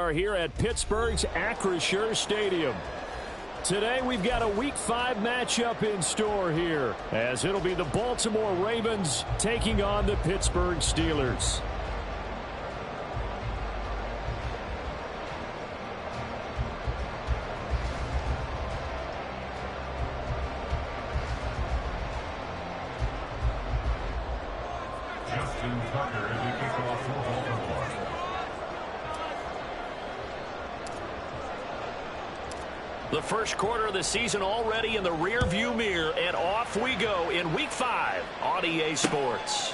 are here at Pittsburgh's Acrisure Stadium. Today we've got a Week 5 matchup in store here, as it'll be the Baltimore Ravens taking on the Pittsburgh Steelers. The first quarter of the season already in the rear-view mirror, and off we go in Week 5 on EA Sports.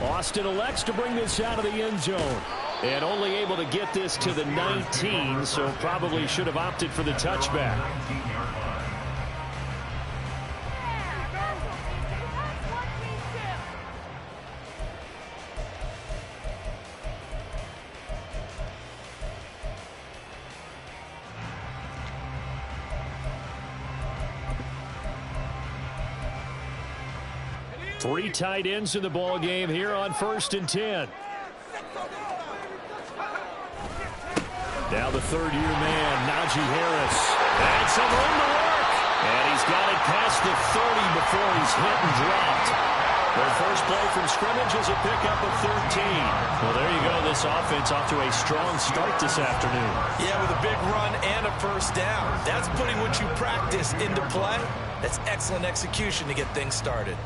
Austin elects to bring this out of the end zone, and only able to get this to the 19, so probably should have opted for the touchback. Three tight ends in the ball game here on 1st and 10. Now the third-year man, Najee Harris. And some room to work. And he's got it past the 30 before he's hit and dropped. Their first play from scrimmage is a pickup of 13. Well, there you go. This offense off to a strong start this afternoon. Yeah, with a big run and a first down. That's putting what you practice into play. That's excellent execution to get things started.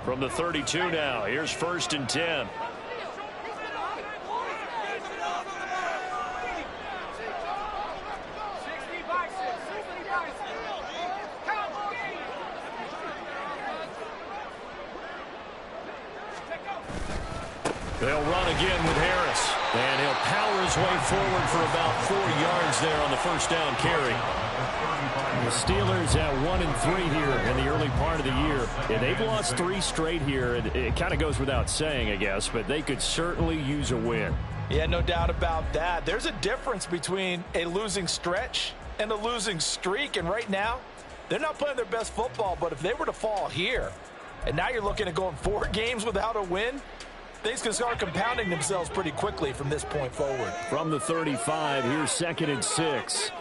From the 32 now, here's 1st and 10. They'll run again with Harris. And he'll power his way forward for about 4 yards there on the first down carry. The Steelers at 1-3 here in the early part of the year. And they've lost 3 straight here. It kind of goes without saying, I guess, but they could certainly use a win. Yeah, no doubt about that. There's a difference between a losing stretch and a losing streak. And right now, they're not playing their best football. But if they were to fall here, and now you're looking at going 4 games without a win, things can start compounding themselves pretty quickly from this point forward. From the 35, here's 2nd and 6.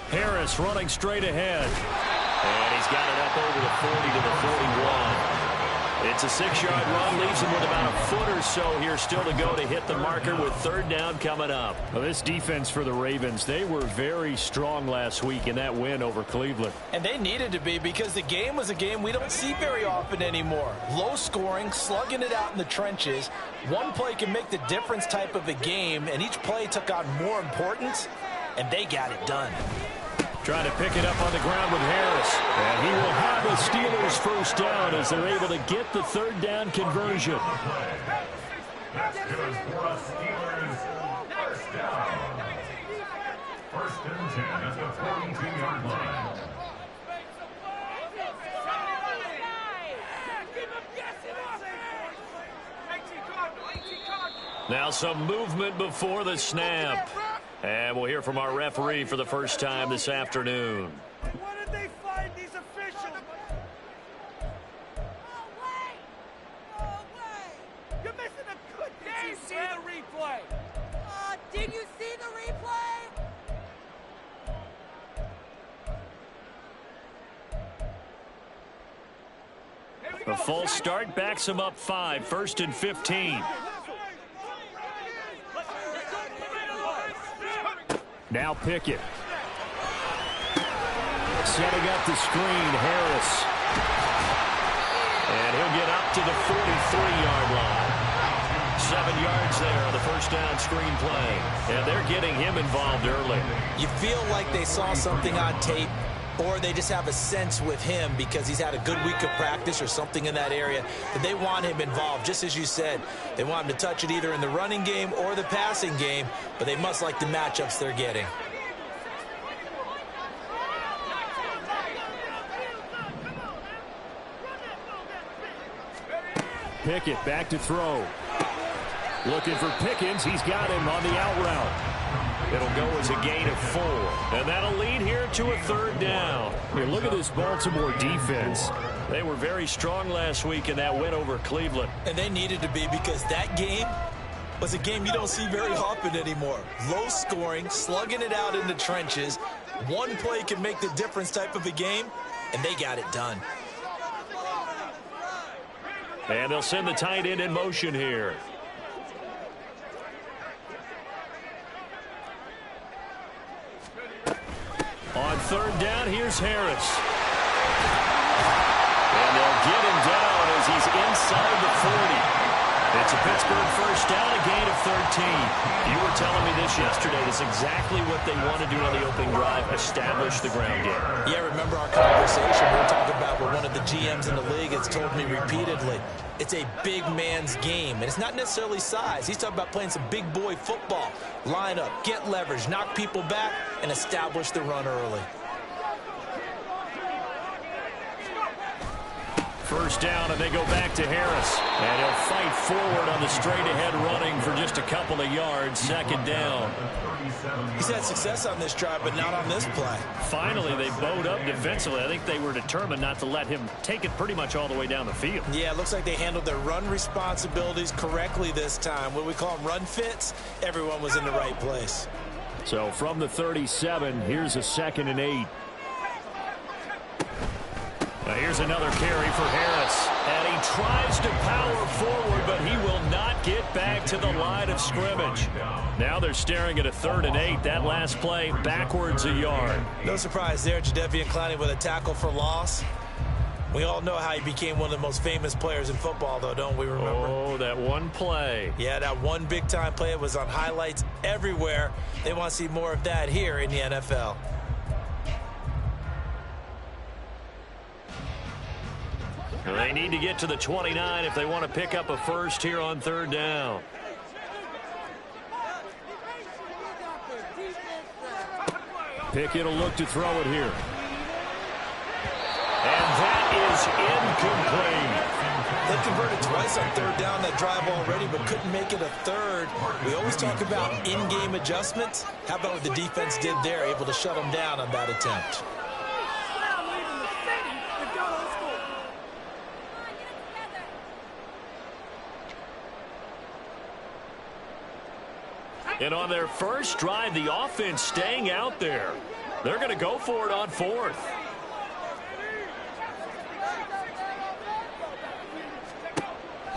Harris running straight ahead. And he's got it up over the 40 to the 41. It's a 6-yard run, leaves him with about a foot or so here still to go to hit the marker with 3rd down coming up. Well, this defense for the Ravens, they were very strong last week in that win over Cleveland. And they needed to be, because the game was a game we don't see very often anymore. Low scoring, slugging it out in the trenches. One play can make the difference type of a game, and each play took on more importance, and they got it done. Trying to pick it up on the ground with Harris. And he will have the Steelers first down as they're able to get the 3rd down conversion. That's good for a Steelers first down. 1st and 10 at the 42-yard line. Now some movement before the snap. And we'll hear from our referee for the first time this afternoon. What did they find these officials? No way! You're missing a good game. Did you see the replay? Did you see the replay? A false start backs him up 5, 1st and 15. Now Pickett. Setting up the screen, Harris. And he'll get up to the 43-yard line. 7 yards there on the first down screen play. And they're getting him involved early. You feel like they saw something on tape, or they just have a sense with him because he's had a good week of practice or something in that area that they want him involved. Just as you said, they want him to touch it either in the running game or the passing game, but they must like the matchups they're getting. Pickett back to throw. Looking for Pickens. He's got him on the out route. It'll go as a gain of 4. And that'll lead here to a 3rd down. Here, look at this Baltimore defense. They were very strong last week in that win over Cleveland. And they needed to be, because that game was a game you don't see very often anymore. Low scoring, slugging it out in the trenches. One play can make the difference type of a game, and they got it done. And they'll send the tight end in motion here. On 3rd down, here's Harris. And they'll get him down as he's inside the 40. It's a Pittsburgh first down, a gain of 13. You were telling me this yesterday. That's exactly what they want to do on the opening drive, establish the ground game. Yeah, remember our conversation we were talking about with one of the GMs in the league has told me repeatedly, it's a big man's game, and it's not necessarily size. He's talking about playing some big boy football. Line up, get leverage, knock people back, and establish the run early. First down, and they go back to Harris. And he'll fight forward on the straight-ahead running for just a couple of yards. 2nd down. He's had success on this drive, but not on this play. Finally, they bowed up defensively. I think they were determined not to let him take it pretty much all the way down the field. Yeah, it looks like they handled their run responsibilities correctly this time. What we call them run fits, everyone was in the right place. So from the 37, here's a 2nd and 8. Now here's another carry for Harris. And he tries to power forward, but he will not get back to the line of scrimmage. Now they're staring at a 3rd and 8. That last play, backwards a yard. No surprise there, Jadeveon Clowney with a tackle for loss. We all know how he became one of the most famous players in football, though, don't we remember? Oh, that one play. Yeah, that one big-time play. It was on highlights everywhere. They want to see more of that here in the NFL. They need to get to the 29 if they want to pick up a first here on 3rd down. Pickett will look to throw it here. And that is incomplete. They converted twice on 3rd down that drive already, but couldn't make it a 3rd. We always talk about in-game adjustments. How about what the defense did there, able to shut them down on that attempt? And on their first drive, the offense staying out there. They're going to go for it on 4th.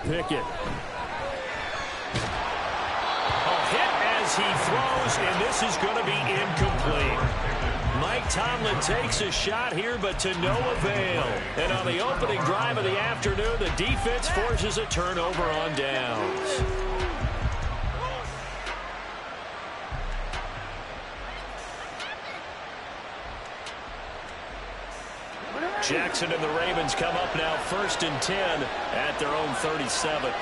Pickett. A hit as he throws, and this is going to be incomplete. Mike Tomlin takes a shot here, but to no avail. And on the opening drive of the afternoon, the defense forces a turnover on downs. Jackson and the Ravens come up now 1st and 10 at their own 37.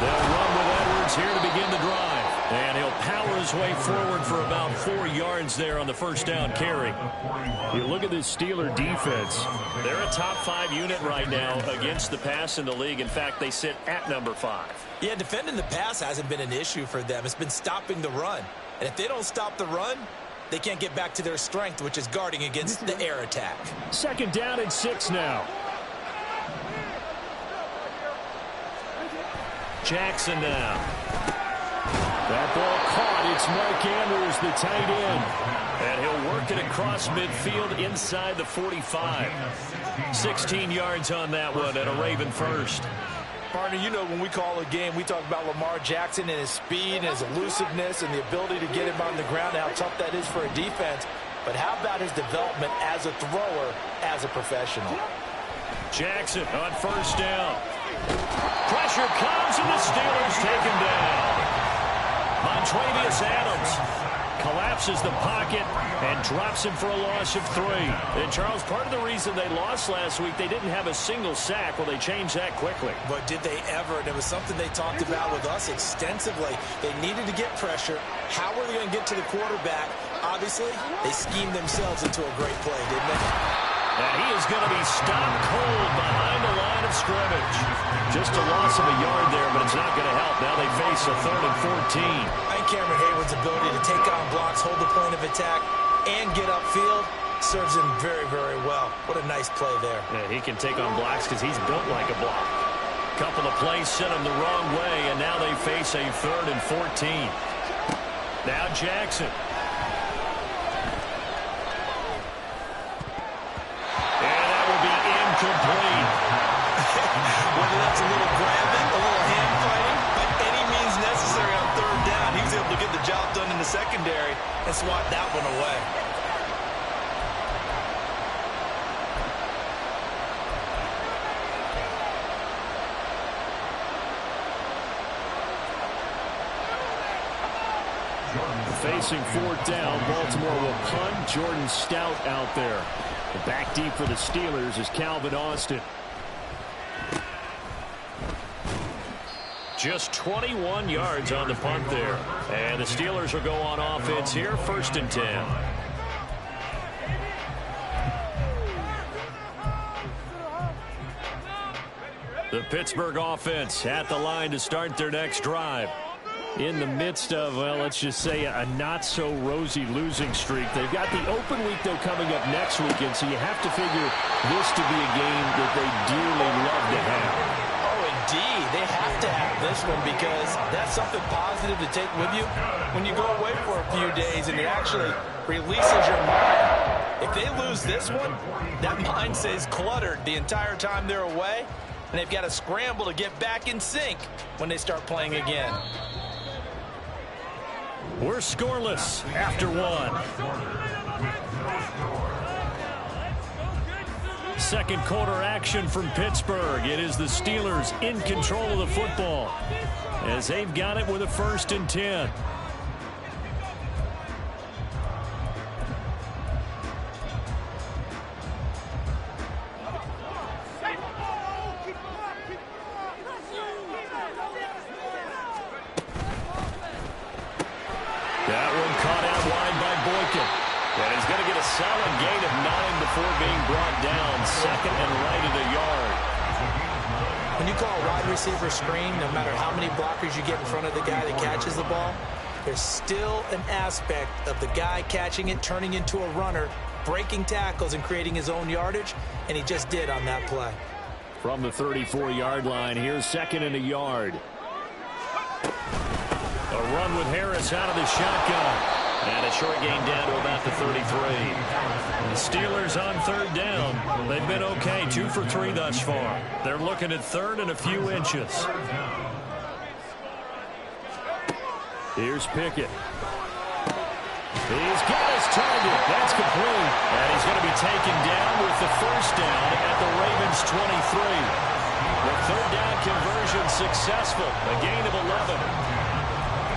They'll run with Edwards here to begin the drive. And he'll power his way forward for about 4 yards there on the first down carry. You look at this Steeler defense. They're a top 5 unit right now against the pass in the league. In fact, they sit at number 5. Yeah, defending the pass hasn't been an issue for them. It's been stopping the run. And if they don't stop the run, they can't get back to their strength, which is guarding against the air attack. 2nd down and 6 now. Jackson now. That ball caught. It's Mark Andrews, the tight end. And he'll work it across midfield inside the 45. 16 yards on that one and a Raven first. Partner, you know when we call a game, we talk about Lamar Jackson and his speed and his elusiveness and the ability to get him on the ground, how tough that is for a defense. But how about his development as a thrower, as a professional? Jackson on first down. Pressure comes, and the Steelers take him down. Montravius Adams collapses the pocket and drops him for a loss of 3. And, Charles, part of the reason they lost last week, they didn't have a single sack. Well, they changed that quickly. But did they ever? And it was something they talked about with us extensively. They needed to get pressure. How were they going to get to the quarterback? Obviously, they schemed themselves into a great play, didn't they? And he is going to be stopped cold behind the line of scrimmage. Just a loss of a yard there, but it's not going to help. Now they face a 3rd and 14. I think Cameron Hayward's ability to take on blocks, hold the point of attack, and get upfield serves him very, very well. What a nice play there. Yeah, he can take on blocks because he's built like a block. Couple of plays sent him the wrong way, and now they face a 3rd and 14. Now Jackson. And that will be incomplete. Whether that's a little grabbing, a little hand fighting, by any means necessary on 3rd down, he was able to get the job done in the secondary and swat that one away. Facing 4th down, Baltimore will punt. Jordan Stout out there. The back deep for the Steelers is Calvin Austin. Just 21 yards on the punt there. And the Steelers will go on offense here, 1st and 10. The Pittsburgh offense at the line to start their next drive. In the midst of, well, let's just say a not-so-rosy losing streak. They've got the open week, though, coming up next weekend, so you have to figure this to be a game that they dearly love to have. Oh, indeed. They have to have this one because that's something positive to take with you when you go away for a few days, and it actually releases your mind. If they lose this one, that mind stays cluttered the entire time they're away, and they've got to scramble to get back in sync when they start playing again. We're scoreless after 1. Second quarter action from Pittsburgh. It is the Steelers in control of the football as they've got it with a 1st and 10. That one caught out wide by Boykin. And he's going to get a solid gain of 9 before being brought down. 2nd and right at a yard. When you call a wide receiver screen, no matter how many blockers you get in front of the guy that catches the ball, there's still an aspect of the guy catching it, turning into a runner, breaking tackles and creating his own yardage, and he just did on that play. From the 34-yard line, here's 2nd and a yard. A run with Harris out of the shotgun. And a short gain down to about the 33. The Steelers on 3rd down. They've been okay, 2 for 3 thus far. They're looking at 3rd and a few inches. Here's Pickett. He's got his target. That's complete. And he's going to be taken down with the 1st down at the Ravens 23. The 3rd down conversion successful. A gain of 11.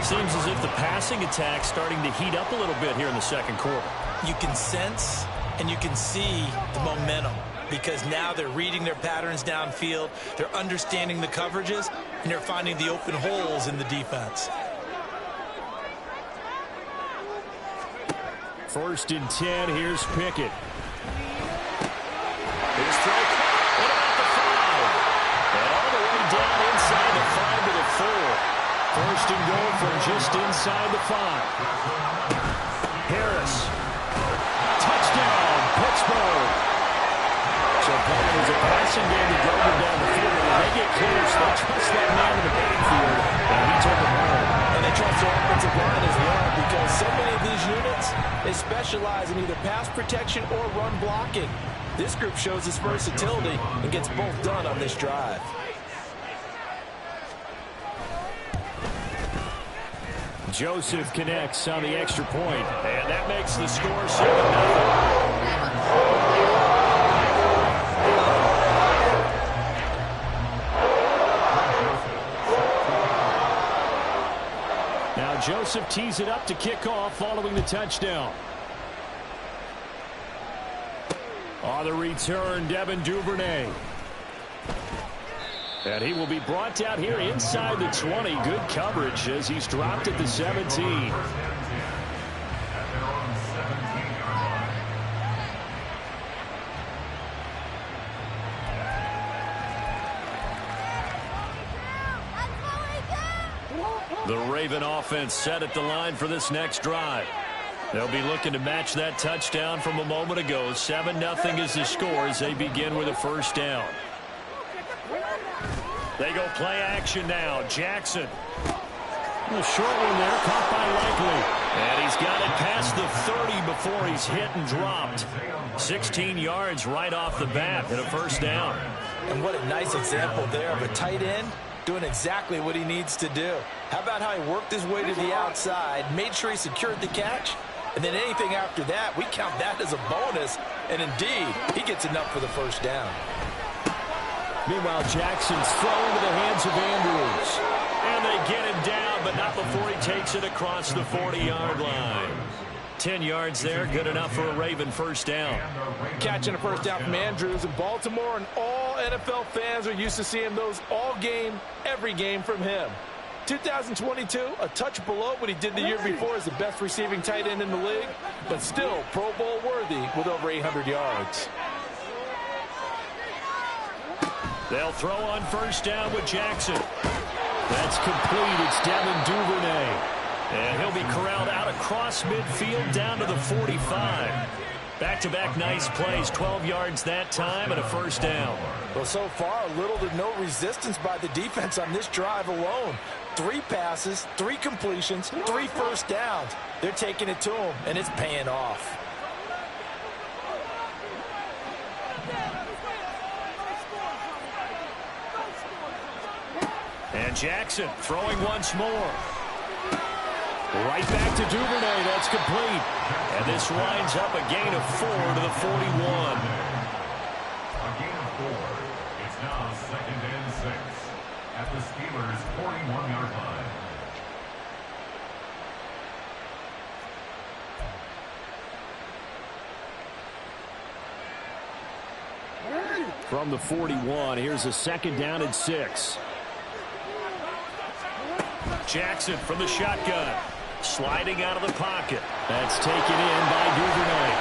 Seems as if the passing attack's starting to heat up a little bit here in the 2nd quarter. You can sense and you can see the momentum because now they're reading their patterns downfield, they're understanding the coverages, and they're finding the open holes in the defense. 1st and 10, here's Pickett. His throw. What about the 5? And all the way down inside the 5 to the 4. 1st and goal from just inside the 5. Harris. Touchdown, Pittsburgh. So part is a passing game to drove him down the field. When they get close, they trust that man in the backfield, and he took him home. And they trust their offensive line as well because so many of these units, they specialize in either pass protection or run blocking. This group shows its versatility and gets both done on this drive. Joseph connects on the extra point. And that makes the score 7-0. Now Joseph tees it up to kick off following the touchdown. On the return, Devin Duvernay. And he will be brought down here inside the 20. Good coverage as he's dropped at the 17. The Raven offense set at the line for this next drive. They'll be looking to match that touchdown from a moment ago. 7-0 is the score as they begin with a first down. They go play action now. Jackson. A short one there, caught by Likely. And he's got it past the 30 before he's hit and dropped. 16 yards right off the bat and a first down. And what a nice example there of a tight end doing exactly what he needs to do. How about how he worked his way to the outside, made sure he secured the catch, and then anything after that, we count that as a bonus. And indeed, he gets enough for the first down. Meanwhile, Jackson's thrown into the hands of Andrews. And they get him down, but not before he takes it across the 40-yard line. 10 yards there, good enough for a Raven first down. Catching a first down from Andrews in Baltimore, and all NFL fans are used to seeing those all game, every game from him. 2022, a touch below what he did the year before as the best receiving tight end in the league, but still Pro Bowl worthy with over 800 yards. They'll throw on first down with Jackson. That's complete. It's Devin Duvernay. And he'll be corralled out across midfield down to the 45. Back-to-back nice plays. 12 yards that time and a first down. Well, so far, little to no resistance by the defense on this drive alone. 3 passes, 3 completions, 3 first downs. They're taking it to him, and it's paying off. And Jackson throwing once more. Right back to Duvernay. That's complete. And this winds up a gain of 4 to the 41. A gain of 4. It's now 2nd and 6 at the Steelers' 41-yard line. From the 41, here's a 2nd down and 6. Jackson from the shotgun. Sliding out of the pocket. That's taken in by Duvernay.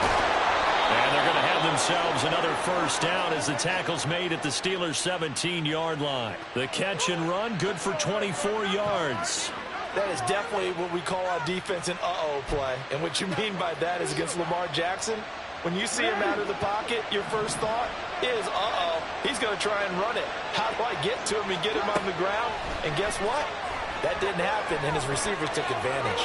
And they're going to have themselves another first down as the tackle's made at the Steelers' 17-yard line. The catch and run, good for 24 yards. That is definitely what we call our defense an uh-oh play. And what you mean by that is against Lamar Jackson, when you see him out of the pocket, your first thought is, uh-oh, he's going to try and run it. How do I get to him and get him on the ground? And guess what? That didn't happen, and his receivers took advantage.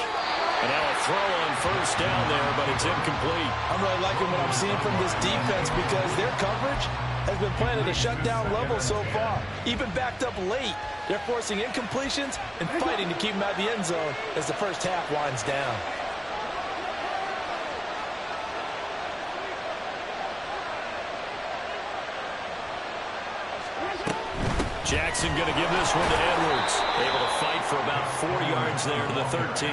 And now a throw on first down there, but it's incomplete. I'm really liking what I'm seeing from this defense because their coverage has been playing at a shutdown level so far. Even backed up late, they're forcing incompletions and fighting to keep them out of the end zone as the first half winds down. Jackson going to give this one to Edwards. Able to fight for about 4 yards there to the 13.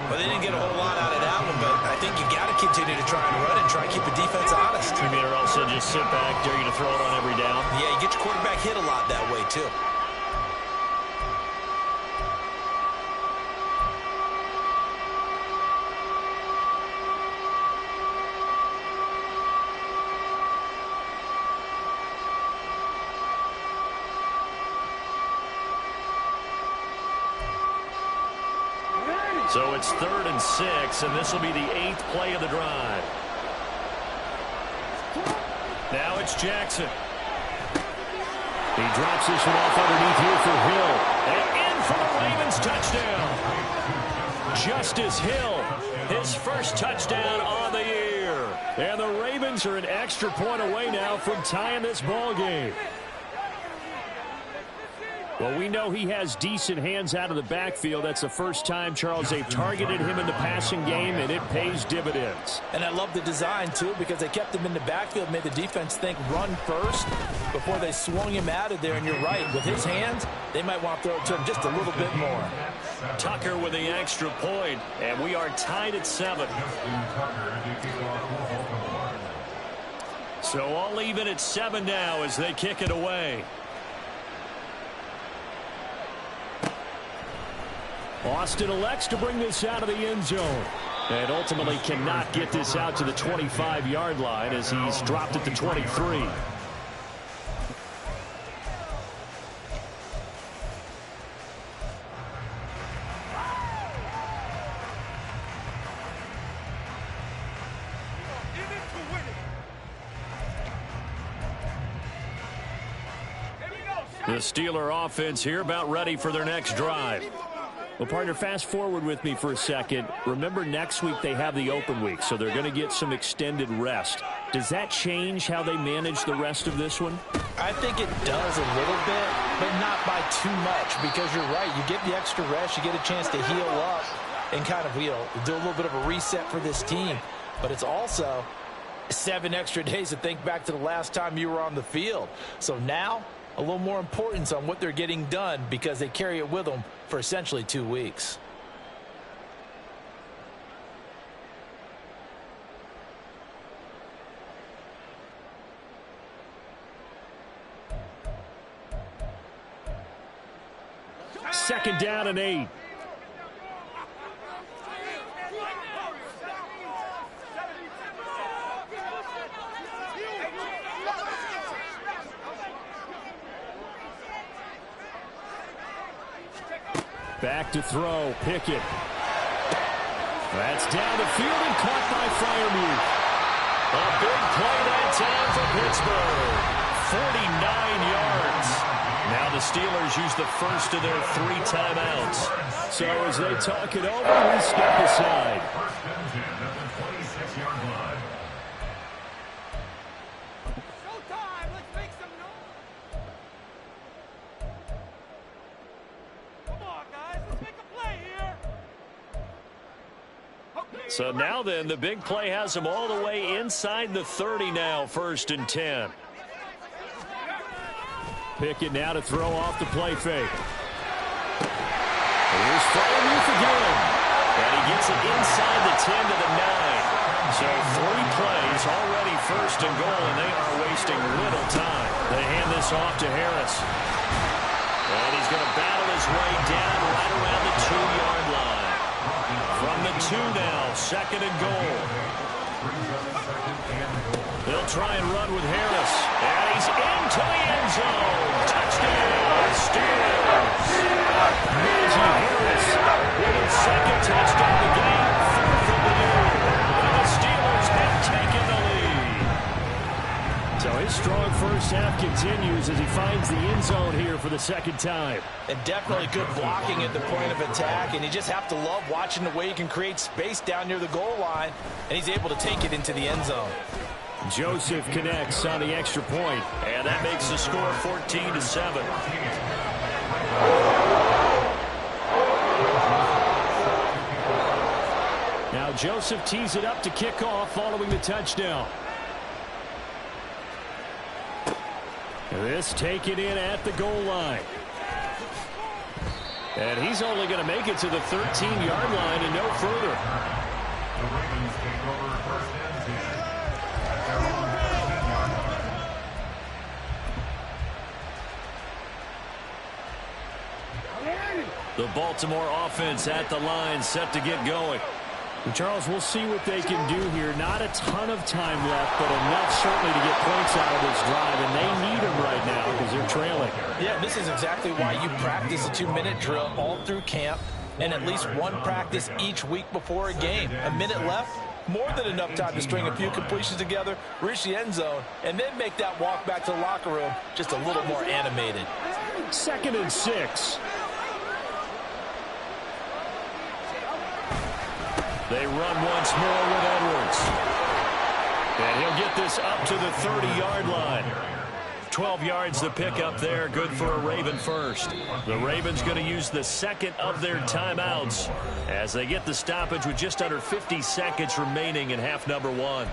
Well, they didn't get a whole lot out of that one, but I think you got to continue to try and run and try and keep the defense honest. You mean, or also just sit back, dare you to throw it on every down? Yeah, you get your quarterback hit a lot that way, too. So it's 3rd and 6, and this will be the 8th play of the drive. Now it's Jackson. He drops this one off underneath here for Hill. And in for the Ravens touchdown. Justice Hill, his first touchdown on the year. And the Ravens are an extra point away now from tying this ball game. Well, we know he has decent hands out of the backfield. That's the first time, Charles, they've targeted him in the passing game, and it pays dividends. And I love the design, too, because they kept him in the backfield, made the defense think run first before they swung him out of there. And you're right, with his hands, they might want to throw it to him just a little bit more. Tucker with the extra point, and we are tied at 7. So all even at 7 now as they kick it away. Austin elects to bring this out of the end zone. And ultimately cannot get this out to the 25-yard line as he's dropped at the 23. The Steeler offense here about ready for their next drive. Well, partner, fast forward with me for a second. Remember, next week they have the open week, so they're going to get some extended rest. Does that change how they manage the rest of this one? I think it does a little bit, but not by too much, because you're right. You get the extra rest, you get a chance to heal up and kind of, do a little bit of a reset for this team. But it's also 7 extra days to think back to the last time you were on the field. So now, a little more importance on what they're getting done because they carry it with them for essentially 2 weeks. Second down and 8. Back to throw. Pickett. That's down the field and caught by Freiermuth. A big play that time for Pittsburgh. 49 yards. Now the Steelers use the first of their 3 timeouts. So as they talk it over, we step aside. First and 10 at the 26-yard line. Showtime! Let's make some noise! Come on, guys. Let's make a play here. Okay, So now then, the big play has them all the way inside the 30 now, first and 10. Pickett now to throw off the play fake. Here's Freiermuth again. And he gets it inside the 10 to the 9. So 3 plays already first and goal, and they are wasting little time. They hand this off to Harris. And he's going to battle his way down right around the 2-yard line. From the 2 now, second and goal. They'll try and run with Harris. And he's into the end zone. Touchdown, Steelers. Najee Harris with his second touchdown of the game, 4th of the year. And the Steelers have taken the lead. So his strong first half continues as he finds the end zone here for the second time. And definitely good blocking at the point of attack, and you just have to love watching the way he can create space down near the goal line, and he's able to take it into the end zone. Joseph connects on the extra point. And that makes the score 14-7. Now Joseph tees it up to kick off following the touchdown. This taken in at the goal line. And he's only going to make it to the 13-yard line and no further. The Ravens take over first and 10 at their own 13-yard line. The Baltimore offense at the line, set to get going. And Charles, we'll see what they can do here. Not a ton of time left, but enough certainly to get points out of this drive, and they need them right now because they're trailing. Yeah, this is exactly why you practice a 2-minute drill all through camp and at least one practice each week before a game. A minute left, more than enough time to string a few completions together, reach the end zone, and then make that walk back to the locker room just a little more animated. 2nd and 6. They run once more with Edwards. And he'll get this up to the 30-yard line. 12 yards to pick up there, good for a Raven first. The Ravens going to use the second of their timeouts as they get the stoppage with just under 50 seconds remaining in half number 1.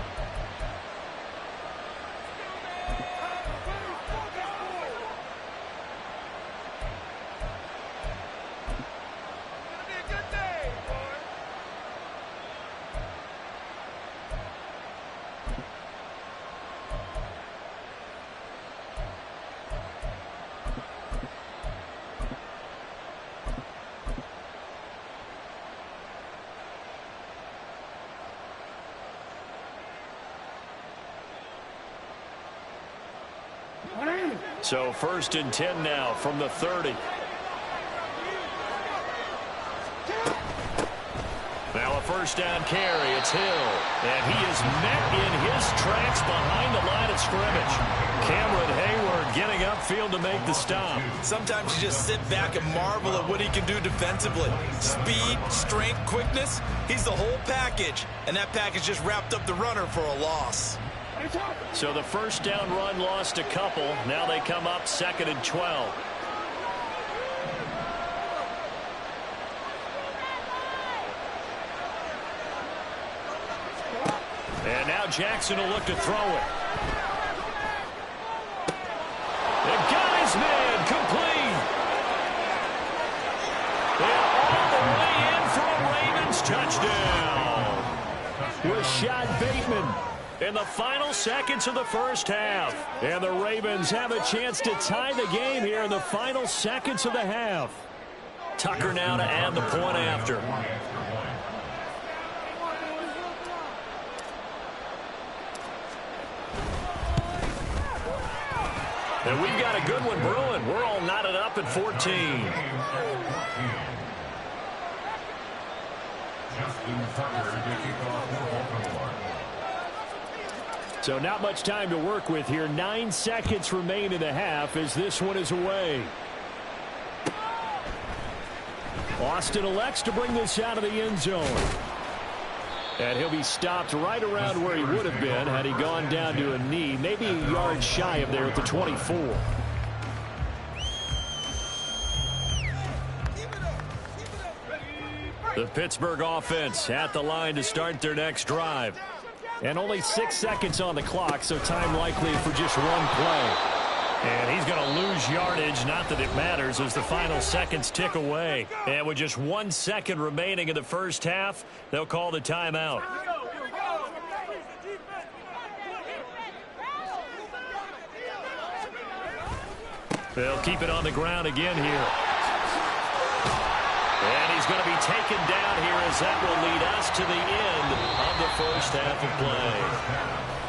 So 1st and 10 now from the 30. Now a 1st first down carry. It's Hill. And he is met in his tracks behind the line of scrimmage. Cameron Hayward getting upfield to make the stop. Sometimes you just sit back and marvel at what he can do defensively. Speed, strength, quickness. He's the whole package. And that package just wrapped up the runner for a loss. So the first down run lost a couple. Now they come up 2nd and 12. And now Jackson will look to throw it. And got his man complete. And all the way in for a Ravens touchdown. Rashad Bateman in the final seconds of the first half. And the Ravens have a chance to tie the game here in the final seconds of the half. Tucker now to add the point after. And we've got a good one brewing. We're all knotted up at 14. So not much time to work with here. 9 seconds remain in the half as this one is away. Austin elects to bring this out of the end zone. And he'll be stopped right around where he would have been had he gone down to a knee, maybe a yard shy of there at the 24. The Pittsburgh offense at the line to start their next drive. And only 6 seconds on the clock, so time likely for just one play. And he's going to lose yardage, not that it matters, as the final seconds tick away. And with just 1 second remaining in the first half, they'll call the timeout. They'll keep it on the ground again here. And he's going to be taken down here as that will lead us to the end of the first half of play.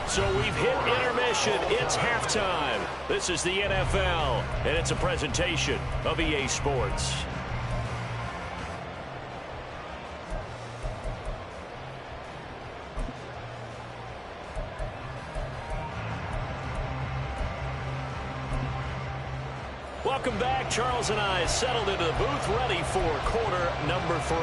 So we've hit intermission. It's halftime. This is the NFL, and it's a presentation of EA Sports. Welcome back. Charles and I settled into the booth, ready for quarter number 3.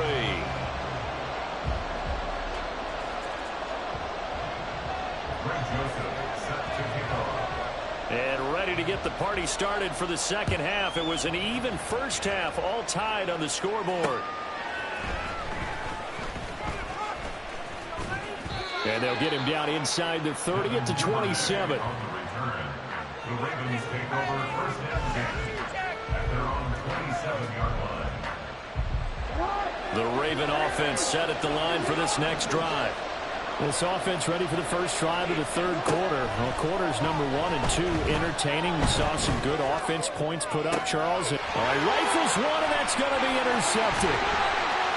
And ready to get the party started for the second half. It was an even first half, all tied on the scoreboard. And they'll get him down inside the 30 at the 27. The Ravens take over first and 10 at their own 27-yard line. The Raven offense set at the line for this next drive. This offense ready for the first drive of the third quarter. Well, quarters number 1 and 2 entertaining. We saw some good offense points put up, Charles. All right, rifles one, and that's going to be intercepted.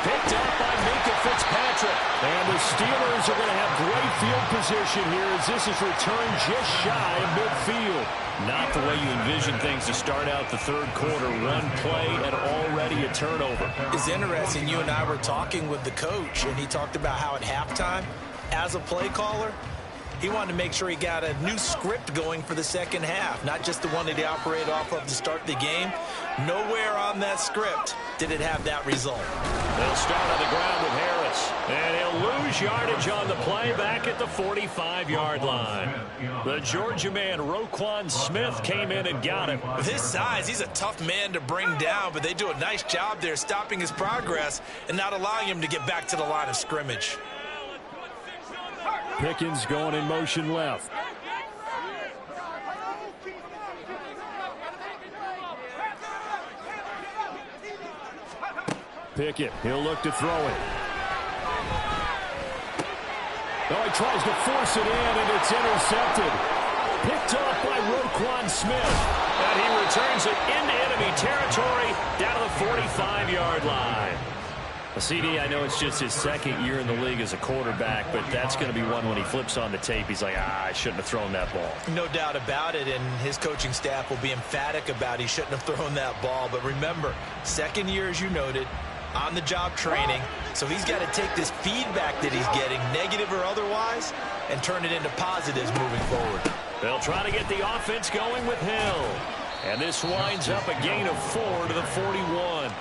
Picked up by Minka Fitzpatrick. And the Steelers are going to have great field position here as this is returned just shy of midfield. Not the way you envision things to start out the third quarter. One play and already a turnover. It's interesting. You and I were talking with the coach, and he talked about how at halftime, as a play caller, he wanted to make sure he got a new script going for the second half, not just the one that he operated off of to start the game. Nowhere on that script did it have that result. They'll start on the ground with Harris, and he'll lose yardage on the play back at the 45-yard line. The Georgia man, Roquan Smith, came in and got him. With his size, he's a tough man to bring down, but they do a nice job there stopping his progress and not allowing him to get back to the line of scrimmage. Pickens going in motion left. Pickett, he'll look to throw it. Oh, he tries to force it in, and it's intercepted. Picked off by Roquan Smith. And he returns it into enemy territory down to the 45-yard line. CD, I know it's just his second year in the league as a quarterback, but that's going to be one when he flips on the tape. He's like, I shouldn't have thrown that ball. No doubt about it, and his coaching staff will be emphatic about he shouldn't have thrown that ball. But remember, second year, as you noted, on-the-job training, so he's got to take this feedback that he's getting, negative or otherwise, and turn it into positives moving forward. They'll try to get the offense going with Hill. And this winds up a gain of 4 to the 41.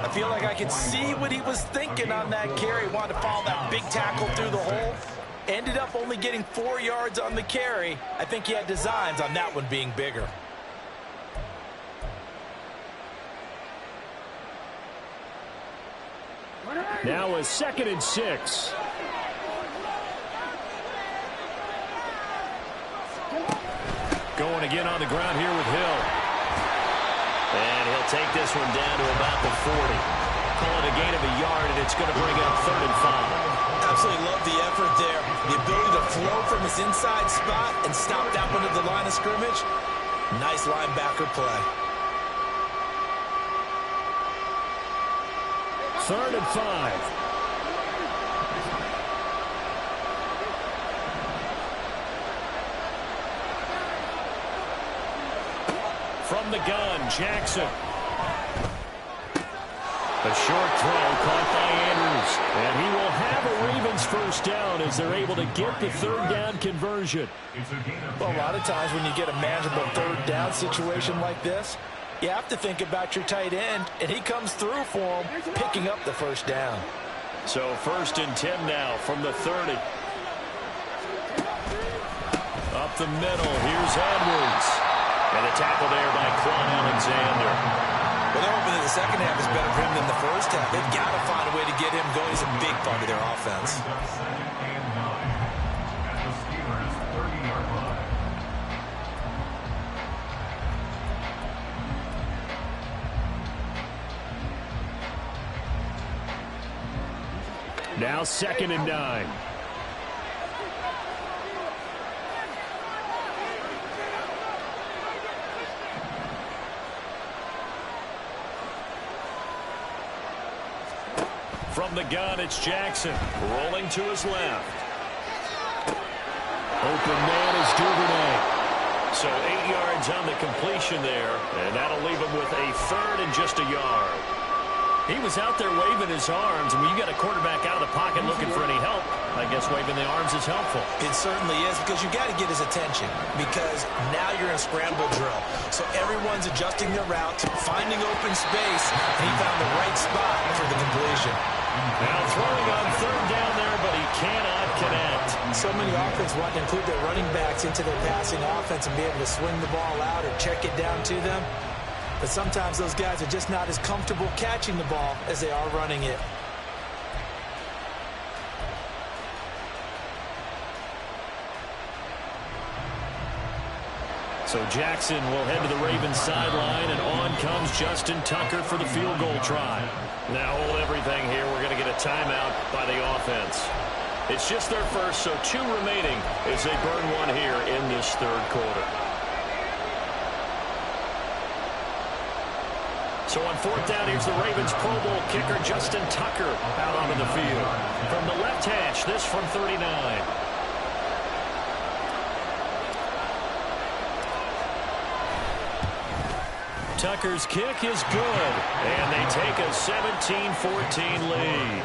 I feel like I could see what he was thinking on that carry. Wanted to follow that big tackle through the hole. Ended up only getting 4 yards on the carry. I think he had designs on that one being bigger. Now a 2nd and 6. Going again on the ground here with Hill. And he'll take this one down to about the 40. Call it a gain of a yard, and it's going to bring up 3rd and 5. Absolutely love the effort there. The ability to flow from his inside spot and stop that one at the line of scrimmage. Nice linebacker play. 3rd and 5. From the gun, Jackson. A short throw caught by Andrews. And he will have a Ravens first down as they're able to get the 3rd down conversion. Well, a lot of times when you get a manageable 3rd down situation like this, you have to think about your tight end, and he comes through for him, picking up the first down. So 1st and 10 now from the 30. Up the middle, here's Edwards. And a tackle there by Quan Alexander. Well, they're hoping that the second half is better for him than the first half. They've got to find a way to get him going. He's a big part of their offense. Now 2nd and 9. From the gun, it's Jackson. Rolling to his left. Open man is Duvernay. So 8 yards on the completion there. And that'll leave him with a 3rd and just a yard. He was out there waving his arms. I mean, you got a quarterback out of the pocket looking for any help. I guess waving the arms is helpful. It certainly is, because you got to get his attention, because now you're in a scramble drill. So everyone's adjusting their route, finding open space, and he found the right spot for the completion. Now throwing on 3rd down there, but he cannot connect. So many offenses want to include their running backs into their passing offense and be able to swing the ball out or check it down to them. But sometimes those guys are just not as comfortable catching the ball as they are running it. So Jackson will head to the Ravens sideline, and on comes Justin Tucker for the field goal try. Now hold everything here. We're going to get a timeout by the offense. It's just their first, so 2 remaining as they burn one here in this 3rd quarter. So on 4th down, here's the Ravens Pro Bowl kicker Justin Tucker out onto the field. From the left hash, this from 39. Tucker's kick is good, and they take a 17-14 lead.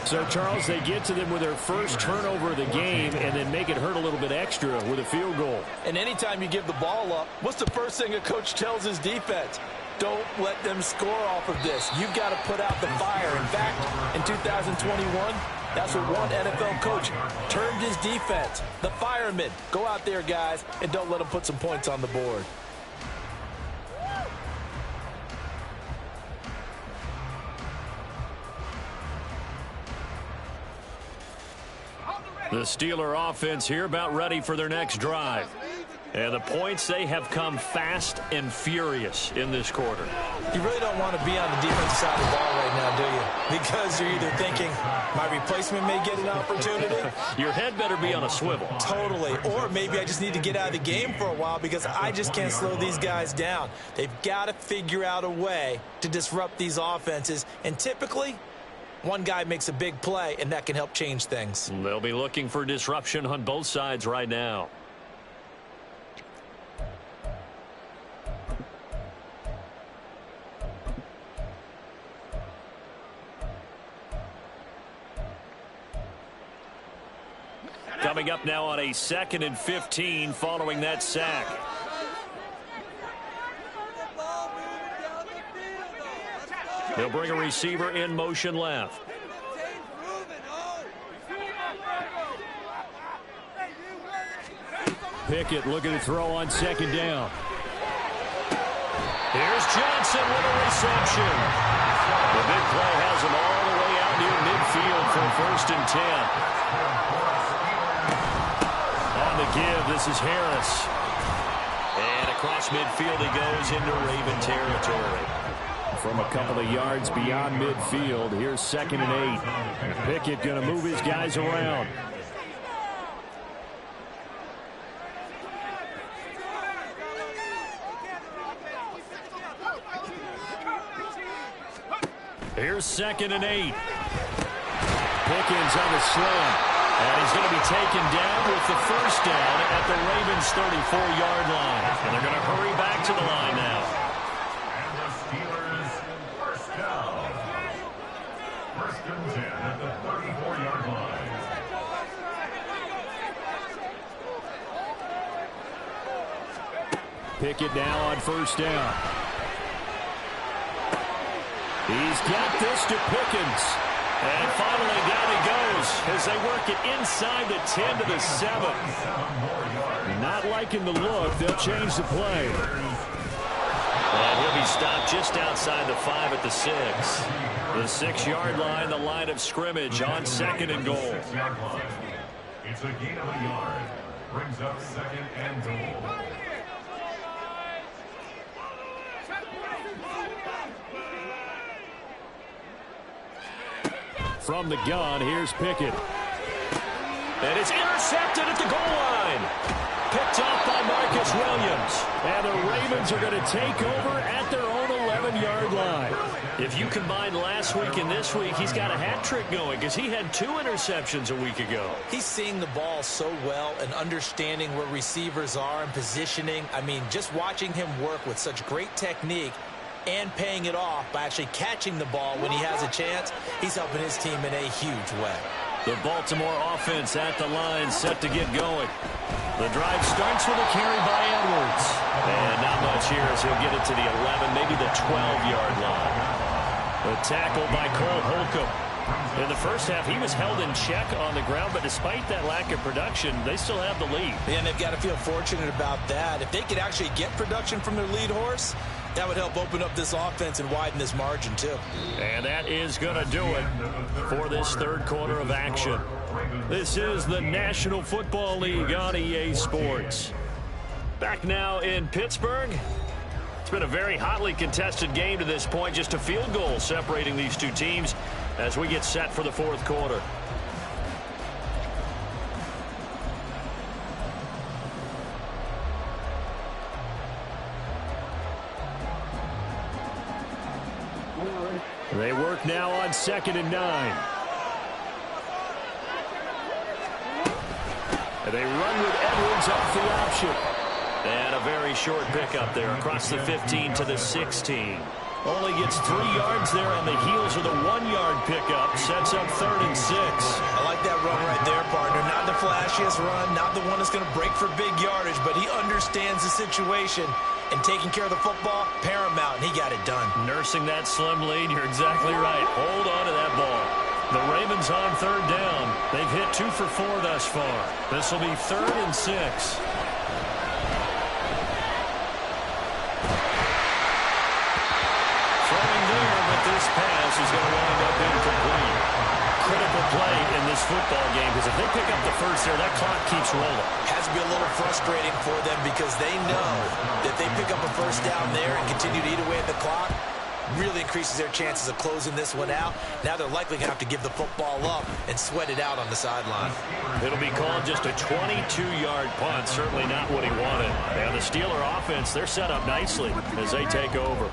So, Charles, they get to them with their first turnover of the game and then make it hurt a little bit extra with a field goal. And anytime you give the ball up, what's the first thing a coach tells his defense? Don't let them score off of this. You've got to put out the fire. In fact, in 2021, that's what one NFL coach termed his defense, the firemen. Go out there, guys, and don't let them put some points on the board. The Steeler offense here about ready for their next drive. And the points, they have come fast and furious in this quarter. You really don't want to be on the defensive side of the ball right now, do you? Because you're either thinking, my replacement may get an opportunity. Your head better be on a swivel. Totally. Or maybe I just need to get out of the game for a while because I just can't slow these guys down. They've got to figure out a way to disrupt these offenses. And typically, one guy makes a big play, and that can help change things. They'll be looking for disruption on both sides right now. Coming up now on a 2nd and 15 following that sack. They'll bring a receiver in motion left. Pickett looking to throw on 2nd down. Here's Johnson with a reception. The big play has him all the way out near midfield for 1st and 10. On the give, this is Harris. And across midfield he goes into Raven territory. From a couple of yards beyond midfield, here's 2nd and 8. Pickett going to move his guys around. Here's 2nd and 8. Pickens on the slant. And he's going to be taken down with the 1st down at the Ravens' 34-yard line. And they're going to hurry back to the line now. And the Steelers, 1st down. 1st and 10 at the 34-yard line. Pickett now on 1st down. He's got this to Pickens. And finally down he goes as they work it inside the 10 to the 7. Not liking the look. They'll change the play. And he'll be stopped just outside the 5 at the 6. The 6-yard line, the line of scrimmage on 2nd and goal. It's a gain of a yard. Brings up 2nd and goal. From the gun, here's Pickett. And it's intercepted at the goal line. Picked off by Marcus Williams. And the Ravens are going to take over at their own 11-yard line. If you combine last week and this week, he's got a hat trick going because he had 2 interceptions a week ago. He's seeing the ball so well and understanding where receivers are and positioning. I mean, just watching him work with such great technique and paying it off by actually catching the ball when he has a chance, he's helping his team in a huge way. The Baltimore offense at the line set to get going. The drive starts with a carry by Edwards. And not much here as he'll get it to the 11, maybe the 12-yard line. The tackle by Cole Holcomb. In the first half, he was held in check on the ground, but despite that lack of production, they still have the lead. And they've got to feel fortunate about that. If they could actually get production from their lead horse, that would help open up this offense and widen this margin, too. And that is going to do it for this 3rd quarter of action. This is the National Football League on EA Sports. Back now in Pittsburgh. It's been a very hotly contested game to this point. Just a field goal separating these two teams as we get set for the 4th quarter. They work now on 2nd and 9. And they run with Edwards off the option. And a very short pickup there across the 15 to the 16. Only gets 3 yards there on the heels of the 1-yard pickup. Sets up 3rd and 6. I like that run right there, partner. Not the flashiest run, not the one that's going to break for big yardage, but he understands the situation. And taking care of the football, paramount, and he got it done. Nursing that slim lead, you're exactly right. Hold on to that ball. The Ravens on 3rd down. They've hit 2 for 4 thus far. This will be 3rd and 6. Throwing there, but this pass is going to wind up incomplete. Critical play in this football game because if they pick up the first there, that clock keeps rolling. Has to be a little frustrating for them because they know that they pick up a 1st down there and continue to eat away at the clock, really increases their chances of closing this one out. Now they're likely going to have to give the football up and sweat it out on the sideline. It'll be called just a 22-yard punt, certainly not what he wanted. And the Steeler offense, they're set up nicely as they take over.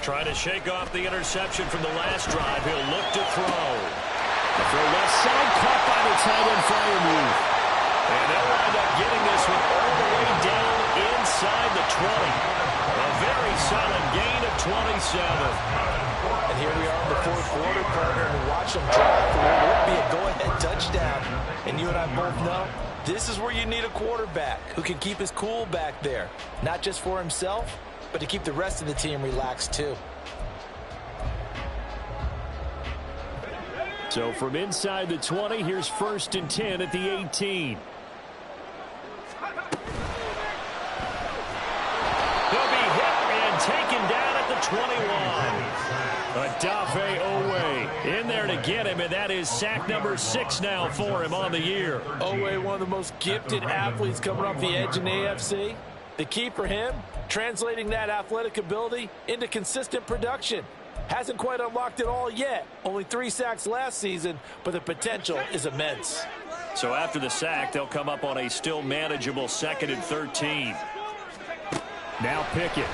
Trying to shake off the interception from the last drive. He'll look to throw. The throw left side, caught by the tight end Freiermuth. And they'll wind up getting this one all the way And here we are in the fourth quarter, partner, and watch them drive through. It would be a go-ahead touchdown. And you and I both know this is where you need a quarterback who can keep his cool back there. Not just for himself, but to keep the rest of the team relaxed too. So from inside the 20, here's 1st and 10 at the 18. He'll be hit and taken down at the 21. Odafe Owe in there to get him, and that is sack number 6 now for him on the year. Owe, one of the most gifted athletes coming off the edge in the AFC. The key for him, translating that athletic ability into consistent production. Hasn't quite unlocked it all yet. Only 3 sacks last season, but the potential is immense. So after the sack, they'll come up on a still manageable 2nd and 13. Now Pickett.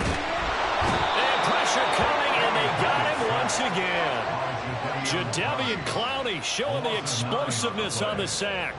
And pressure coming, and they got him once again. Jadeveon Clowney showing the explosiveness on the sack.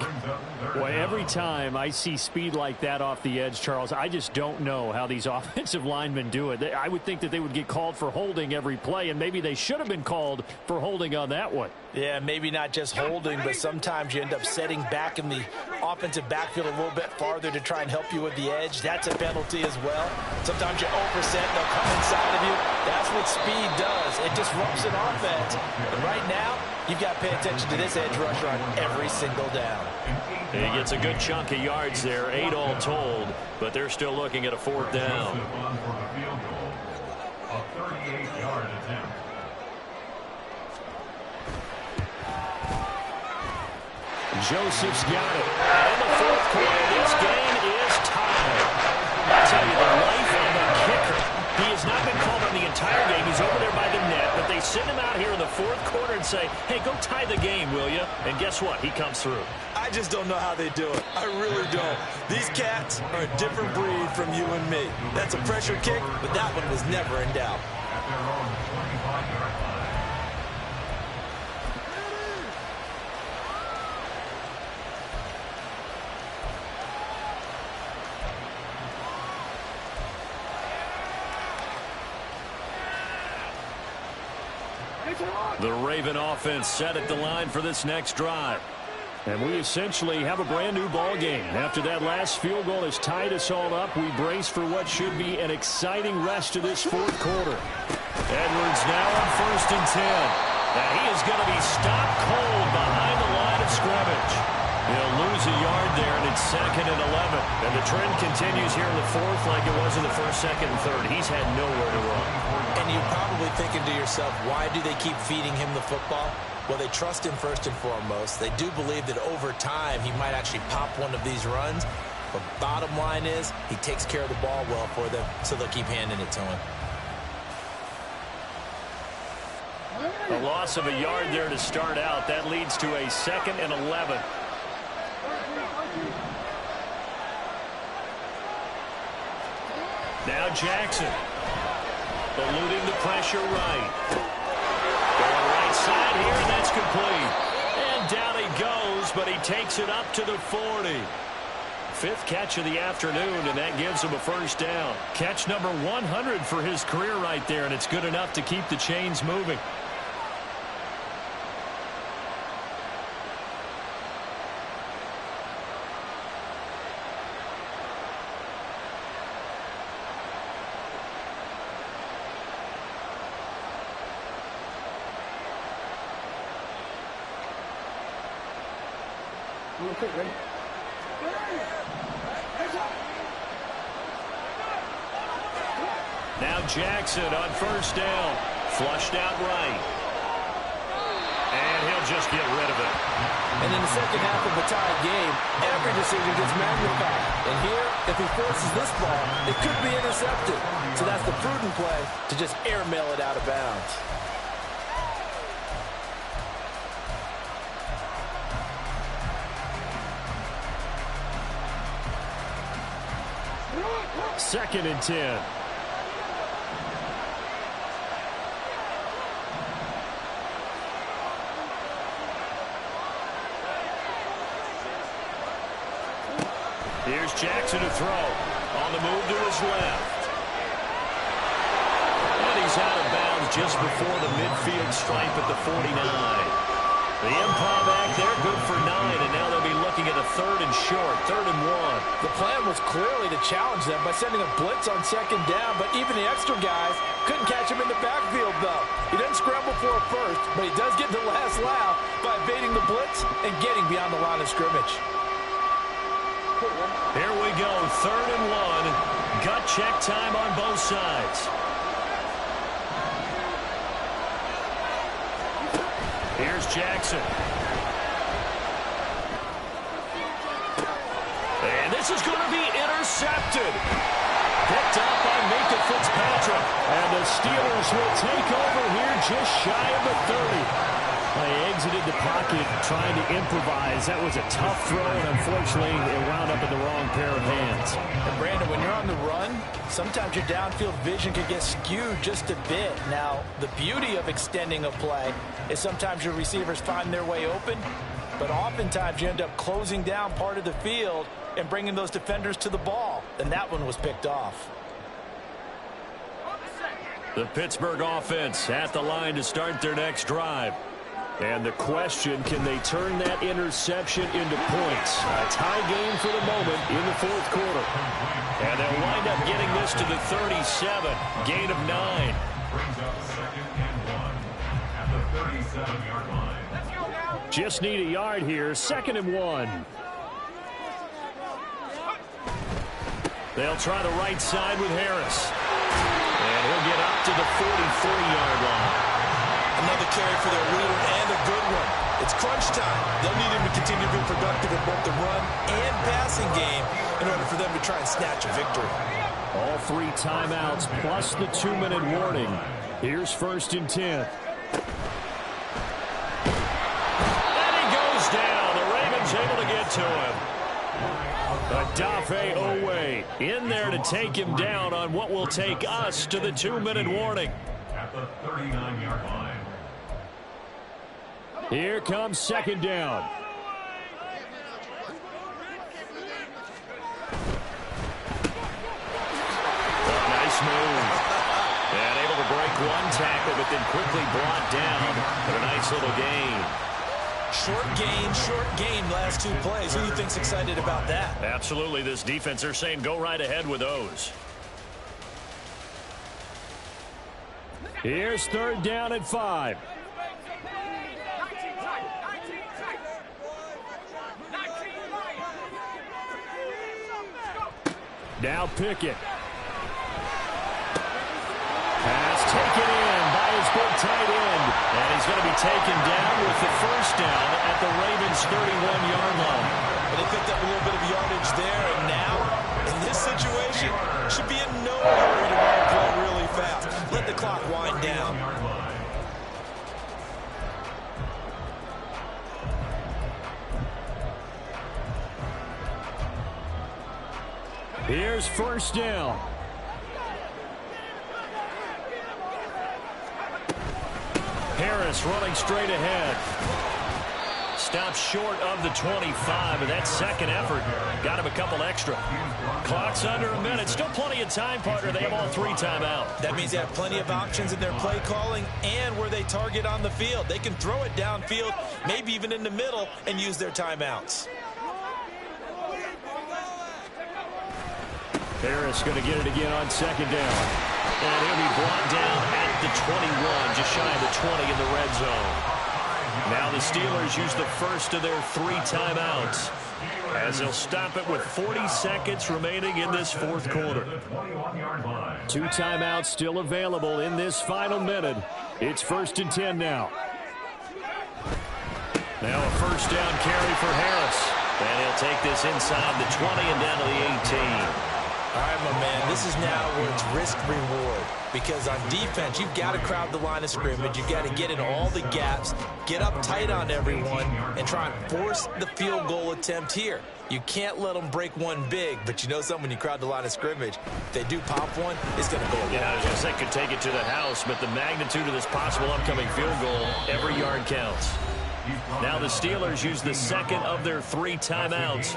Boy, every time I see speed like that off the edge, Charles, I just don't know how these offensive linemen do it. I would think that they would get called for holding every play, and maybe they should have been called for holding on that one. Yeah, maybe not just holding, but sometimes you end up setting back in the offensive backfield a little bit farther to try and help you with the edge. That's a penalty as well. Sometimes you overset, they'll come inside of you. That's what speed does. It disrupts an offense. And right now, you've got to pay attention to this edge rusher on every single down. He gets a good chunk of yards there, 8 all told, but they're still looking at a 4th down. A 38-yard attempt. Joseph's got it. And in the 4th quarter, this game is tied. I'll tell you, the life of a kicker. He has not been called on the entire game. He's over there by the net, but they send him out here in the 4th quarter and say, hey, go tie the game, will you? And guess what? He comes through. I just don't know how they do it. I really don't. These cats are a different breed from you and me. That's a pressure kick, but that one was never in doubt. At their own 25-yard line. The Raven offense set at the line for this next drive. And we essentially have a brand new ball game. After that last field goal has tied us all up, we brace for what should be an exciting rest of this 4th quarter. Edwards now on 1st and 10. And he is going to be stopped cold behind the line of scrimmage. He'll lose a yard there, and it's 2nd and 11. And the trend continues here in the 4th like it was in the 1st, 2nd, and 3rd. He's had nowhere to run. And you're probably thinking to yourself, why do they keep feeding him the football? Well, they trust him first and foremost. They do believe that over time he might actually pop one of these runs. But bottom line is he takes care of the ball well for them, so they'll keep handing it to him. A loss of a yard there to start out. That leads to a 2nd and 11. Now Jackson. Eluding the pressure right. Going right side here, and that's complete. And down he goes, but he takes it up to the 40. 5th catch of the afternoon, and that gives him a 1st down. Catch number 100 for his career right there, and it's good enough to keep the chains moving. Now Jackson on 1st down. Flushed out right. And he'll just get rid of it. And in the second half of a tied game, every decision gets magnified. And here, if he forces this ball, it could be intercepted. So that's the prudent play to just airmail it out of bounds. Second and 10. Here's Jackson to throw. On the move to his left. goes out of bounds just before the midfield stripe at the 49. The improv act there, good for 9, and now they'll be looking at a 3rd and short, 3rd and 1. The plan was clearly to challenge them by sending a blitz on 2nd down, but even the extra guys couldn't catch him in the backfield, though. He doesn't scramble for a first, but he does get the last laugh by evading the blitz and getting beyond the line of scrimmage. Here we go, 3rd and 1. Gut check time on both sides. Here's Jackson. And this is going to be intercepted. Picked up by Minka Fitzpatrick. And the Steelers will take over here just shy of the 30. They exited the pocket trying to improvise. That was a tough throw, and unfortunately, it wound up in the wrong pair of hands. And Brandon, when you're on the run, sometimes your downfield vision can get skewed just a bit. Now, the beauty of extending a play is sometimes your receivers find their way open, but oftentimes you end up closing down part of the field and bringing those defenders to the ball. And that one was picked off. The Pittsburgh offense at the line to start their next drive. And the question, can they turn that interception into points? A tie game for the moment in the 4th quarter. And they'll wind up getting this to the 37. Gain of 9. Brings up 2nd and 1 at the 37-yard line. Just need a yard here. 2nd and 1. They'll try the right side with Harris. And he'll get up to the 43-yard line. Another carry for their leader and a good one. It's crunch time. They'll need him to continue to be productive in both the run and passing game in order for them to try and snatch a victory. All 3 timeouts plus the 2-minute warning. Here's 1st and 10. And he goes down. The Ravens able to get to him. Adafe Owe in there to take him down on what will take us to the 2-minute warning. At the 39-yard line. Here comes 2nd down. Nice move. And able to break one tackle, but then quickly brought down. But a nice little gain. Short gain last 2 plays. Who do you think's excited about that? Absolutely. This defense, they're saying go right ahead with those. Here's 3rd down at 5. Now Pickett. Pass taken in by his big tight end. And he's going to be taken down with the 1st down at the Ravens' 31-yard line. And they picked up a little bit of yardage there, and now, in this situation, should be in no hurry to run play really fast. Let the clock wind down. Here's 1st down. Harris running straight ahead. Stops short of the 25, and that second effort got him a couple extra. Clock's under a minute. Still plenty of time, partner. They have all 3 timeouts. That means they have plenty of options in their play calling and where they target on the field. They can throw it downfield, maybe even in the middle, and use their timeouts. Harris going to get it again on 2nd down. And he'll be brought down at the 21, just shy of the 20 in the red zone. Now the Steelers use the first of their 3 timeouts as they'll stop it with 40 seconds remaining in this 4th quarter. 2 timeouts still available in this final minute. It's 1st and 10 now. Now a 1st down carry for Harris. And he'll take this inside the 20 and down to the 18. All right, my man, this is now where it's risk-reward. Because on defense, you've got to crowd the line of scrimmage. You've got to get in all the gaps, get up tight on everyone, and try and force the field goal attempt here. You can't let them break one big, but you know something, when you crowd the line of scrimmage, if they do pop one, it's going to go away. Yeah, I was going to say could take it to the house, but the magnitude of this possible upcoming field goal, every yard counts. Now the Steelers use the 2nd of their 3 timeouts.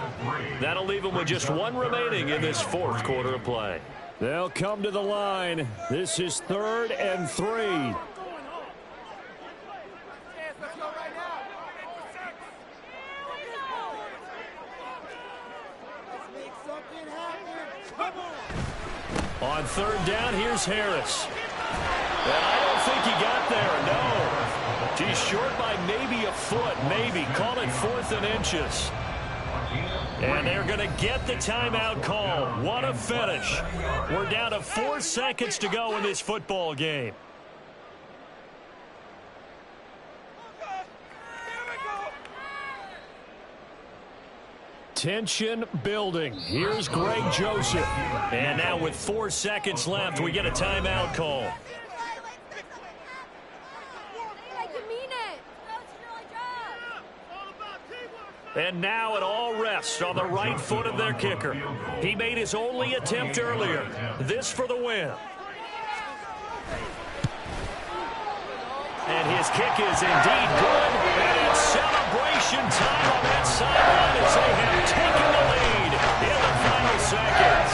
That'll leave them with just 1 remaining in this 4th quarter of play. They'll come to the line. This is 3rd and 3. Let's go right now. Let's make something happen. Come on. On 3rd down, here's Harris. And I don't think he got there, no. He's short by maybe a foot, maybe. Call it 4th and inches. And they're going to get the timeout call. What a finish. We're down to 4 seconds to go in this football game. Tension building. Here's Greg Joseph. And now with 4 seconds left, we get a timeout call. And now it all rests on the right foot of their kicker. He made his only attempt earlier. This for the win. And his kick is indeed good. And it's celebration time on that sideline as they have taken the lead in the final seconds.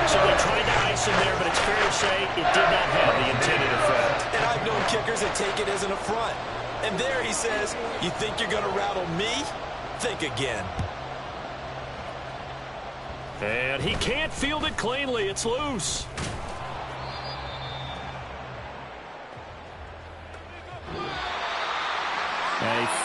So they tried to ice him there, but it's fair to say it did not have the intended effect. And I've known kickers that take it as an affront. And there he says, you think you're going to rattle me? Think again. And he can't field it cleanly. It's loose.